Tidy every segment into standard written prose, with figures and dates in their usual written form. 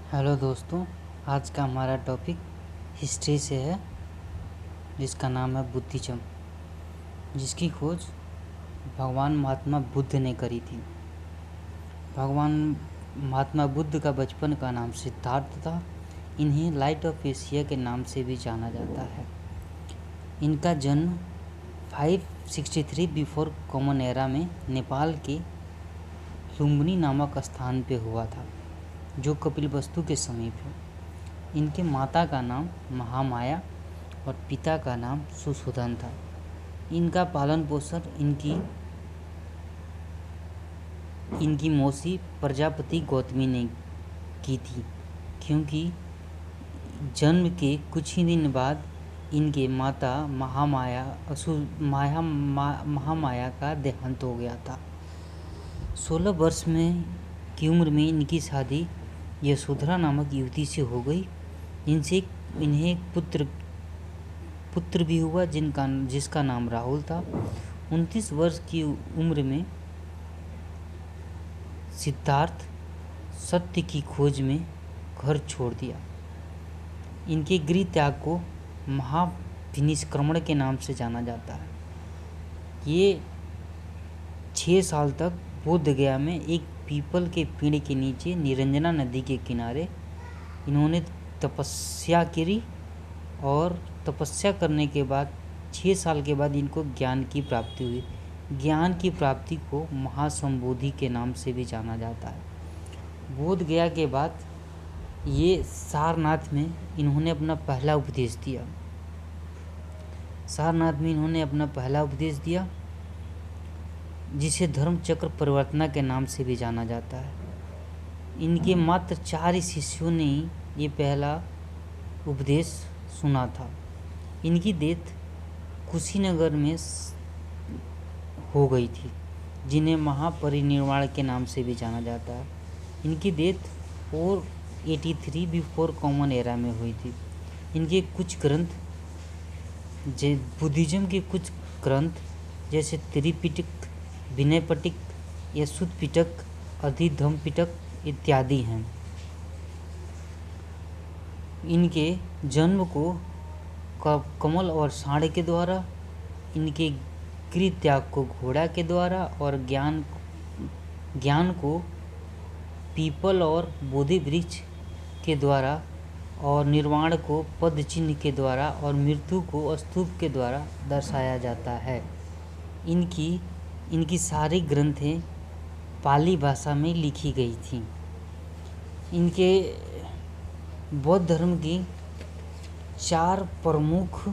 Hello दोस्तों, आज का हमारा टॉपिक हिस्ट्री से है, जिसका नाम है बुद्धिज्म, जिसकी खोज भगवान महात्मा बुद्ध ने करी थी। भगवान महात्मा बुद्ध का बचपन का नाम सिद्धार्थ था। इन्हें लाइट ऑफ एशिया के नाम से भी जाना जाता है। इनका जन्म 563 बिफोर कॉमन एरा में नेपाल के लुम्बिनी नामक स्थान पे हुआ था, जो कपिलवस्तु के समीप है। इनके माता का नाम महामाया और पिता का नाम सुशोधन था। इनका पालन पोषण इनकी मौसी प्रजापति गौतमी ने की थी, क्योंकि जन्म के कुछ ही दिन बाद इनके माता महामाया का देहांत हो गया था। 16 वर्ष की उम्र में इनकी शादी यशोधरा नामक युवती से हो गई। इन्हें एक पुत्र भी हुआ, जिसका नाम राहुल था। 29 वर्ष की उम्र में सिद्धार्थ सत्य की खोज में घर छोड़ दिया। इनके गृह त्याग को महाविनिष्क्रमण के नाम से जाना जाता है। ये 6 साल तक बोध गया में एक पीपल के पेड़ के नीचे निरंजना नदी के किनारे इन्होंने तपस्या करी, और तपस्या करने के बाद 6 साल के बाद इनको ज्ञान की प्राप्ति हुई। ज्ञान की प्राप्ति को महासंबोधि के नाम से भी जाना जाता है। बोध गया के बाद ये सारनाथ में इन्होंने अपना पहला उपदेश दिया। जिसे धर्म चक्र परिवर्तना के नाम से भी जाना जाता है। इनके मात्र 4 शिष्यों ने ये पहला उपदेश सुना था। इनकी डेथ कुशीनगर में हो गई थी, जिन्हें महापरिनिर्वाण के नाम से भी जाना जाता है। इनकी डेथ 483 बिफोर कॉमन एरा में हुई थी। इनके कुछ ग्रंथ, बुद्धिज्म के कुछ ग्रंथ जैसे त्रिपिटक, विनय पिटक या सुत्त पिटक, अधिधम्म पिटक इत्यादि हैं। इनके जन्म को कमल और सांड के द्वारा, इनके गृह त्याग को घोड़ा के द्वारा, और ज्ञान को पीपल और बोधि वृक्ष के द्वारा, और निर्वाण को पद चिन्ह के द्वारा, और मृत्यु को स्तूप के द्वारा दर्शाया जाता है। इनकी सारी ग्रंथें पाली भाषा में लिखी गई थीं। इनके बौद्ध धर्म की 4 प्रमुख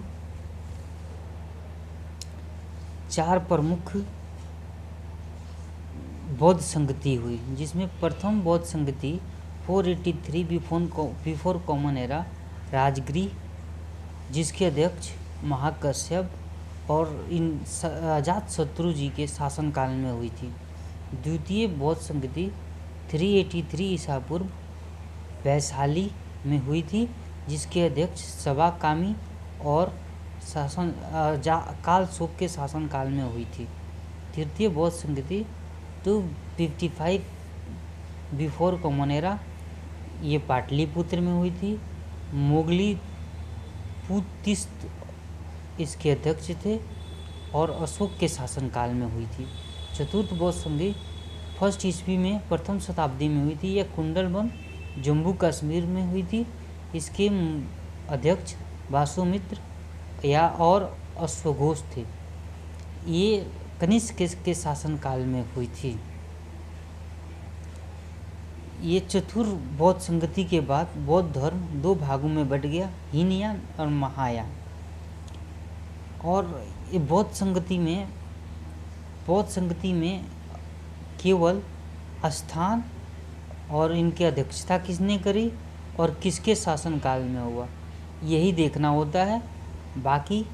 बौद्ध संगति हुई, जिसमें प्रथम बौद्ध संगति 483 बिफोर कॉमन एरा राजगिरी, जिसके अध्यक्ष महाकश्यप और अजातशत्रु जी के शासनकाल में हुई थी। द्वितीय बौद्ध संगति 383 ईसा पूर्व वैशाली में हुई थी, जिसके अध्यक्ष सवाकामी और कालशोक के शासनकाल में हुई थी। तृतीय बौद्ध संगति 255 बिफोर कॉमन एरा, ये पाटलिपुत्र में हुई थी। मोगली पुतिस्त इसके अध्यक्ष थे और अशोक के शासनकाल में हुई थी। चतुर्थ बौद्ध संगति 1st ईस्वी में प्रथम शताब्दी में हुई थी। यह कुंडलवन जम्मू कश्मीर में हुई थी। इसके अध्यक्ष वासुमित्र और अश्वघोष थे। ये कनिष्क के शासनकाल में हुई थी। ये चतुर्थ बौद्ध संगति के बाद बौद्ध धर्म 2 भागों में बट गया, हीनयान और महायान। और ये बौद्ध संगति में केवल स्थान और इनकी अध्यक्षता किसने करी और किसके शासनकाल में हुआ, यही देखना होता है। बाकी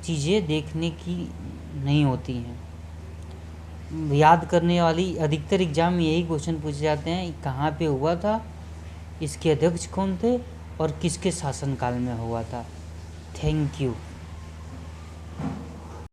चीज़ें देखने की नहीं होती हैं। याद करने वाली अधिकतर एग्जाम में यही क्वेश्चन पूछे जाते हैं, कहाँ पे हुआ था, इसके अध्यक्ष कौन थे और किसके शासनकाल में हुआ था। Thank you.